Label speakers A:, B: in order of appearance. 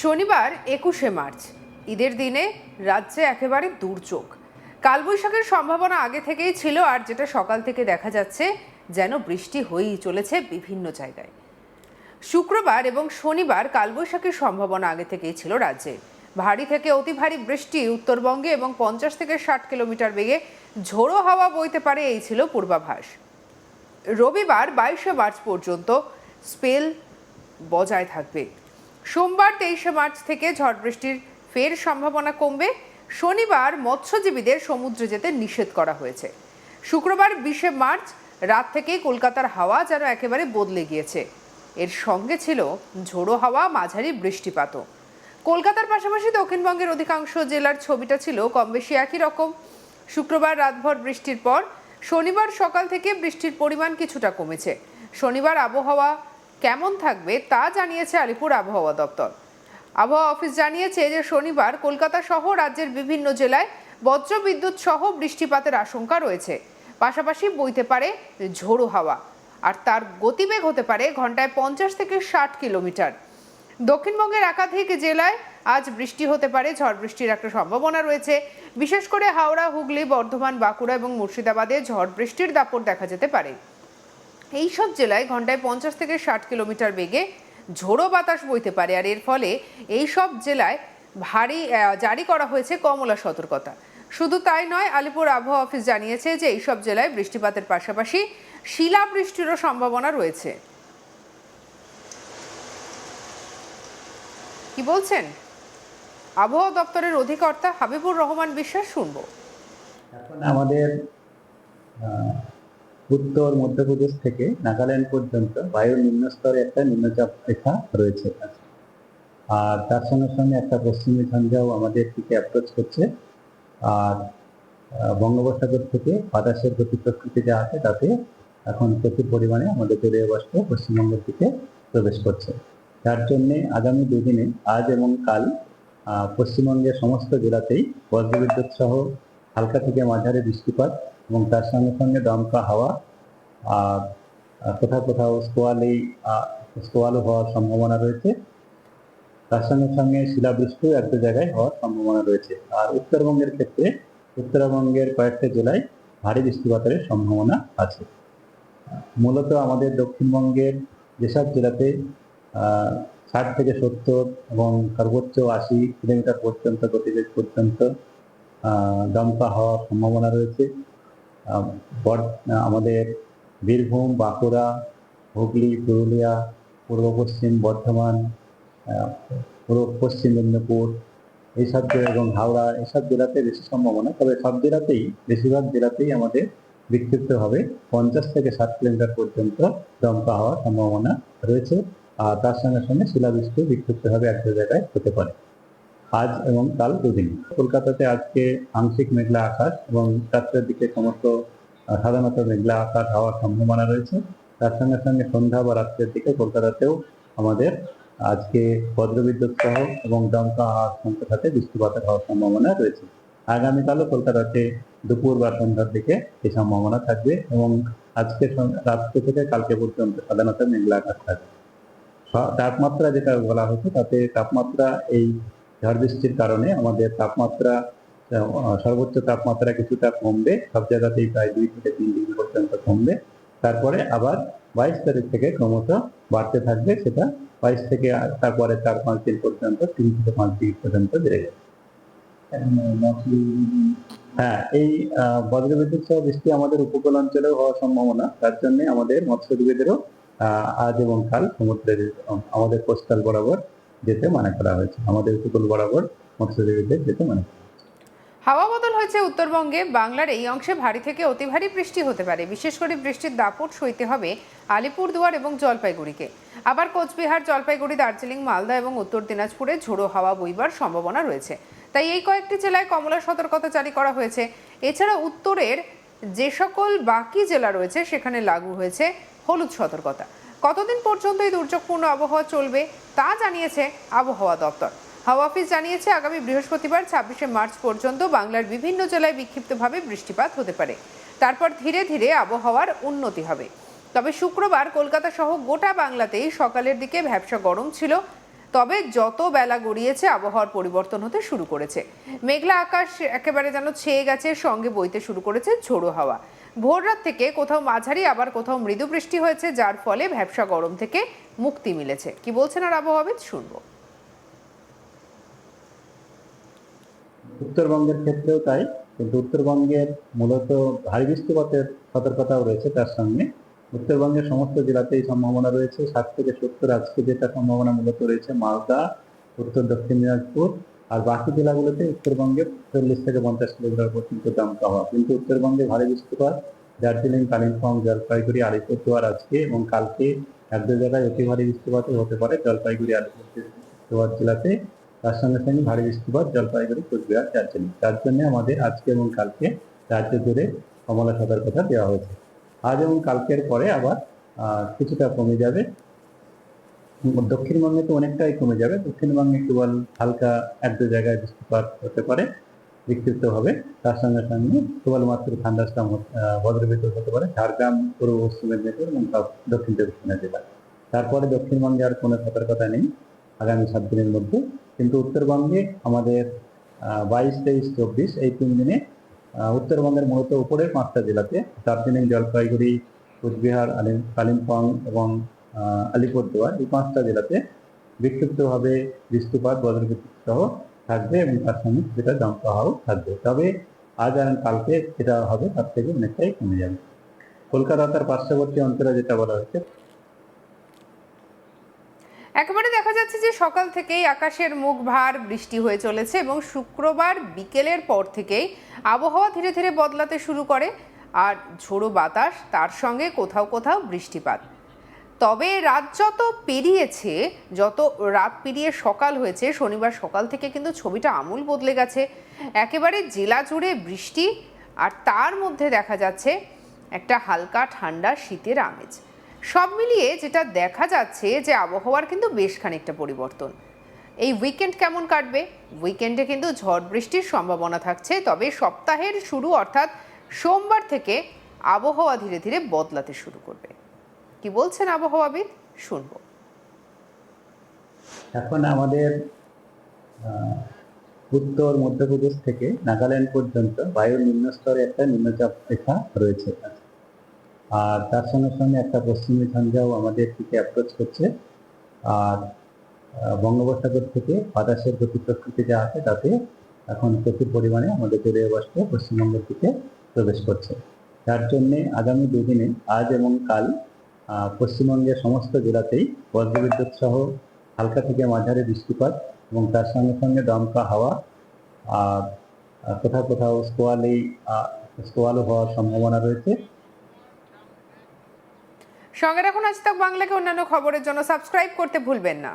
A: শনিবার ২১শে মার্চ ঈদের দিনে রাজ্যে একেবারে দুর্যোগ। কালবৈশাখীর সম্ভাবনা আগে থেকেই ছিল, আর যেটা সকাল থেকে দেখা যাচ্ছে যেন বৃষ্টি হয়েই চলেছে বিভিন্ন জায়গায়। শুক্রবার এবং শনিবার কালবৈশাখীর সম্ভাবনা আগে থেকেই ছিল রাজ্যে। ভারী থেকে অতি ভারী বৃষ্টি উত্তরবঙ্গে এবং ৫০ থেকে ৬০ কিলোমিটার বেগে ঝোড়ো হাওয়া বইতে পারে, এই ছিল পূর্বাভাস। রবিবার ২২শে মার্চ পর্যন্ত স্পেল বজায় থাকবে। সোমবার ২৩শে মার্চ থেকে ঝড় বৃষ্টির ফের সম্ভাবনা কমবে। শনিবার মৎস্যজীবীদের সমুদ্রে যেতে নিষেধ করা হয়েছে। শুক্রবার ২০শে মার্চ রাত থেকেই কলকাতার হাওয়া যেন একেবারে বদলে গিয়েছে। এর সঙ্গে ছিল ঝোড়ো হাওয়া, মাঝারি বৃষ্টিপাতও। কলকাতার পাশাপাশি দক্ষিণবঙ্গের অধিকাংশ জেলার ছবিটা ছিল কম বেশি একই রকম। শুক্রবার রাতভর বৃষ্টির পর শনিবার সকাল থেকে বৃষ্টির পরিমাণ কিছুটা কমেছে। শনিবার আবহাওয়া কেমন থাকবে তা জানিয়েছে আলিপুর আবহাওয়া দপ্তর। আবহাওয়া অফিস জানিয়েছে যে শনিবার কলকাতা সহ রাজ্যের বিভিন্ন জেলায় বজ্রবিদ্যুৎ সহ বৃষ্টিপাতের আশঙ্কা রয়েছে। পাশাপাশি বইতে পারে ঝোড়ো হাওয়া, আর তার গতিবেগ হতে পারে ঘন্টায় ৫০ থেকে ৬০ কিলোমিটার। দক্ষিণবঙ্গের একাধিক জেলায় আজ বৃষ্টি হতে পারে, ঝড় বৃষ্টির একটা সম্ভাবনা রয়েছে। বিশেষ করে হাওড়া, হুগলি, বর্ধমান, বাঁকুড়া এবং মুর্শিদাবাদে ঝড় বৃষ্টির দাপট দেখা যেতে পারে। এই সব জেলায় ঘন্টায় ৫০ থেকে ৬০ কিলোমিটার বেগে ঝোড়ো বাতাস বইতে পারে, আর এর ফলে এই সব জেলায় জারি করা হয়েছে কমলা সতর্কতা। শুধু তাই নয়, আলিপুর আবহাওয়া অফিস জানিয়েছে যে এই সব জেলায় বৃষ্টিপাতের পাশাপাশি শিলাবৃষ্টিরও সম্ভাবনা রয়েছে। কি বলছেন আবহাওয়া দপ্তরের অধিকর্তা হাবিবুর রহমান বিশ্বাস, শুনবো।
B: এখন আমাদের উত্তর মধ্যপ্রদেশ থেকে নাগাল্যান্ড পর্যন্ত বায়ুর নিম্নস্তরে একটা নিম্নচাপ রেখা রয়েছে, আর তার সঙ্গে সঙ্গে একটা পশ্চিমী ঝঞ্ঝাও আমাদের দিকে অ্যাপ্রোচ করছে। আর বঙ্গোপসাগর থেকে বাতাসের গতি প্রকৃতি যা আছে তাতে এখন প্রচুর পরিমাণে আমাদের জলীয় বাষ্প পশ্চিমবঙ্গের দিকে প্রবেশ করছে। যার জন্যে আগামী দুদিনে, আজ এবং কাল, পশ্চিমবঙ্গের সমস্ত জেলাতেই বজ্রবিদ্যুৎ সহ হালকা থেকে মাঝারি বৃষ্টিপাত এবং তার সঙ্গে সঙ্গে দমকা হাওয়া, আর কোথাও কোথাও স্কোয়ালও হওয়ার সম্ভাবনা রয়েছে। তার সঙ্গে সঙ্গে শিলাবৃষ্টিও এক দু জায়গায় হওয়ার সম্ভাবনা রয়েছে। আর উত্তরবঙ্গের ক্ষেত্রে উত্তরবঙ্গের কয়েকটা জেলায় ভারী বৃষ্টিপাতের সম্ভাবনা আছে। মূলত আমাদের দক্ষিণবঙ্গের যেসব জেলাতে ৬০ থেকে ৭০ এবং সর্বোচ্চ ৮০ কিলোমিটার পর্যন্ত গতিবেগ পর্যন্ত দমকা হওয়ার সম্ভাবনা রয়েছে, আমাদের বীরভূম, বাঁকুড়া, হুগলি, পুরুলিয়া, পূর্ব পশ্চিম বর্ধমান, পূর্ব পশ্চিম মেদিনীপুর এইসব জেলা এবং হাওড়া এইসব জেলাতে বেশি সম্ভাবনা। তবে সব জেলাতেই, বেশিরভাগ জেলাতেই আমাদের বিক্ষিপ্তভাবে ৫০ থেকে ৬০ কিলোমিটার পর্যন্ত দমকা হওয়ার সম্ভাবনা রয়েছে। আর তার সঙ্গে সঙ্গে শিলাবৃষ্টি বিক্ষিপ্তভাবে এক দু জায়গায় হতে পারে আজ এবং কাল দুদিন। কলকাতাতে আজকে আংশিক মেঘলা আকাশ এবং রাত্রের দিকে সাধারণত মেঘলা আকাশ হওয়ার সম্ভাবনা রয়েছে। তার সঙ্গে সঙ্গে সন্ধ্যা বা রাত্রের দিকে কলকাতাতেও আমাদের আজকে বজ্রবিদ্যুৎ সহ এবং দমকা হাওয়ার সঙ্গে সাথে বৃষ্টিপাতের হওয়ার সম্ভাবনা রয়েছে। আগামীকালও কলকাতাতে দুপুর বা সন্ধ্যার দিকে এই সম্ভাবনা থাকবে এবং আজকে রাত্রে থেকে কালকে পর্যন্ত সাধারণত মেঘলা আকাশ থাকবে। তাপমাত্রা যেটা বলা হচ্ছে তাতে তাপমাত্রা এই ঝড় বৃষ্টির কারণে আমাদের তাপমাত্রা, সর্বোচ্চ তাপমাত্রা কিছুটা কমবে, সব জায়গাতেই প্রায় ২ থেকে ৩ ডিগ্রি পর্যন্ত কমবে। তারপরে আবার ২২ তারিখ থেকে ক্রমশ বাড়তে থাকবে, সেটা ২২ থেকে তারপরে ৪-৫ দিন পর্যন্ত ৩ থেকে ৫ ডিগ্রি পর্যন্ত বেড়ে যাবে। হ্যাঁ, এই বজ্রবিদ্যুৎ সহ বৃষ্টি আমাদের উপকূল অঞ্চলেও হওয়ার সম্ভাবনা। তার জন্য আমাদের মৎস্যজীবীদেরও আজ এবং কাল সমুদ্রের আমাদের কোস্টাল বরাবর যেতে মানা করা হয়েছে। আমাদের উপকূল বরাবর মৎস্যজীবীদের যেতে মানা করা হয়েছে।
A: হাওয়া বদল হয়েছে উত্তরবঙ্গে। বাংলার এই অংশে ভারী থেকে অতি ভারী বৃষ্টি হতে পারে। বিশেষ করে বৃষ্টির দাপট সইতে হবে আলিপুরদুয়ার এবং জলপাইগুড়িকে। আবার কোচবিহার, জলপাইগুড়ি, দার্জিলিং, মালদা এবং উত্তর দিনাজপুরে ঝোড়ো হাওয়া বইবার সম্ভাবনা রয়েছে। তাই এই কয়েকটি জেলায় কমলা সতর্কতা জারি করা হয়েছে। এছাড়া উত্তরের যে সকল বাকি জেলা রয়েছে সেখানে লাগু হয়েছে হলুদ সতর্কতা। কতদিন পর্যন্ত এই দুর্যোগপূর্ণ আবহাওয়া চলবে তা জানিয়েছে আবহাওয়া দপ্তর। হাওয়া অফিস জানিয়েছে আগামী বৃহস্পতিবার ২৬শে মার্চ পর্যন্ত বাংলার বিভিন্ন জেলায় বিক্ষিপ্তভাবে বৃষ্টিপাত হতে পারে। তারপর ধীরে ধীরে আবহাওয়ার উন্নতি হবে। তবে শুক্রবার কলকাতা সহ গোটা বাংলাতেই সকালের দিকে ভ্যাপসা গরম ছিল। তবে যত বেলা গড়িয়েছে আবহাওয়ার পরিবর্তন হতে শুরু করেছে। মেঘলা আকাশ একেবারে যেন ছেয়ে গেছে, সঙ্গে বইতে শুরু করেছে ঝোড়ো হাওয়া। ভোররাত থেকে কোথাও মাঝারি আবার কোথাও মৃদু বৃষ্টি হয়েছে, যার ফলে ভ্যাপসা গরম থেকে মুক্তি মিলেছে। কি বলছেন আর আবহাওয়াবিদ, শুনবো।
B: উত্তরবঙ্গের ক্ষেত্রেও তাই, কিন্তু উত্তরবঙ্গের মূলত ভারী বৃষ্টিপাতের সতর্কতাও রয়েছে। তার সঙ্গে উত্তরবঙ্গের সমস্ত জেলাতেই সম্ভাবনা রয়েছে। 60 থেকে 70 আজকে যেটা সম্ভাবনা মূলত রয়েছে মালদা, উত্তর দক্ষিণ দিনাজপুর, আর বাকি জেলাগুলোতে উত্তরবঙ্গে 40 থেকে 50 কিলোমিটার পর্যন্ত দমকা হওয়া। কিন্তু উত্তরবঙ্গে ভারী বৃষ্টিপাত দার্জিলিং, কালিম্পং, জলপাইগুড়ি, আলিপুরদুয়ার আজকে এবং কালকে এক দু জায়গায় অতি ভারী বৃষ্টিপাতও হতে পারে জলপাইগুড়ি, আলিপুরদুয়ার জেলাতে। তার সঙ্গে সঙ্গে ভারী বৃষ্টিপাত জলপাইগুড়ি, কোচবিহার, দার্জিলিং। তার জন্য আমাদের আজকে এবং কালকে রাজ্য জুড়ে কমলা সতর্কতা দেওয়া হয়েছে। আজ এবং কালকের পরে আবার কিছুটা কমে যাবে। দক্ষিণবঙ্গে তো অনেকটাই কমে যাবে। দক্ষিণবঙ্গে কেবল হালকা এক দু জায়গায় বৃষ্টিপাত হতে পারে বিক্ষিপ্ত হবে। তার সঙ্গে সঙ্গে কেবলমাত্র ঠান্ডাস্থান বজ্রবিদ্যুৎ হতে পারে ঝাড়গ্রাম, পূর্ব পশ্চিম মেদিনীপুর এবং দক্ষিণ চব্বিশ পরগনা জেলা। তারপরে দক্ষিণবঙ্গে আর কোনো সতর্কতা নেই আগামী 7 দিনের মধ্যে। কিন্তু উত্তরবঙ্গে আমাদের 22, 23, 24 এই 3 দিনে উত্তরবঙ্গের মূলত উপরের 5টা জেলাতে দার্জিলিং, জলপাইগুড়ি, কোচবিহার, কালিম্পং এবং আলিপুরদুয়ার এই 5টা জেলাতে বিক্ষিপ্তভাবে বৃষ্টিপাত বজ্রবিদ্যুৎ সহ থাকবে এবং তার সঙ্গে যেটা দমকা হাওয়া থাকবে। তবে আজ আর কালকে যেটা হবে তার থেকে অনেকটাই কমে যাবে। কলকাতা তার পার্শ্ববর্তী অঞ্চলে যেটা বলা হয়েছে,
A: একেবারে দেখা যাচ্ছে যে সকাল থেকেই আকাশের মুখ ভার, বৃষ্টি হয়ে চলেছে এবং শুক্রবার বিকেলের পর থেকেই আবহাওয়া ধীরে ধীরে বদলাতে শুরু করে, আর ঝোড়ো বাতাস, তার সঙ্গে কোথাও কোথাও বৃষ্টিপাত। তবে রাত যত পেরিয়েছে, যত রাত পেরিয়ে সকাল হয়েছে, শনিবার সকাল থেকে কিন্তু ছবিটা আমূল বদলে গেছে। একেবারে জেলা জুড়ে বৃষ্টি, আর তার মধ্যে দেখা যাচ্ছে একটা হালকা ঠান্ডা শীতের আমেজ। সব মিলিয়ে যেটা দেখা যাচ্ছে যে আবহাওয়ার কিন্তু বেশ খানিকটা পরিবর্তন। এই উইকেন্ড কেমন কাটবে? উইকেন্ডে কিন্তু ঝড় বৃষ্টির সম্ভাবনা থাকছে। তবে সপ্তাহের শুরু অর্থাৎ সোমবার থেকে আবহাওয়া ধীরে ধীরে বদলাতে শুরু করবে। কি বলছেন আবহাওয়াবিদ, শুনবো।
B: এখন আমাদের উত্তর মধ্যপ্রদেশ থেকে নাগাল্যান্ড পর্যন্ত বায়ুর নিম্নস্তরে একটা নিম্নচাপ রেখা রয়েছে, আর তার সঙ্গে সঙ্গে একটা পশ্চিমী ঝঞ্ঝাও আমাদের দিকে অ্যাপ্রোচ করছে। আর বঙ্গোপসাগর থেকে বাতাসের গতি প্রকৃতি যা আছে তাতে এখন প্রচুর পরিমাণে আমাদের জলীয় বাষ্প পশ্চিমবঙ্গের দিকে প্রবেশ করছে। যার জন্যে আগামী দুদিনে আজ এবং কাল পশ্চিমবঙ্গের সমস্ত জেলাতেই বজ্রবিদ্যুৎ সহ হালকা থেকে মাঝারি বৃষ্টিপাত এবং তার সঙ্গে সঙ্গে দমকা হাওয়া, আর কোথাও কোথাও স্কোয়ালও হওয়ার সম্ভাবনা রয়েছে।
A: সঙ্গে রাখুন আজ তাক বাংলাকে। অন্যান্য খবরের জন্য সাবস্ক্রাইব করতে ভুলবেন না।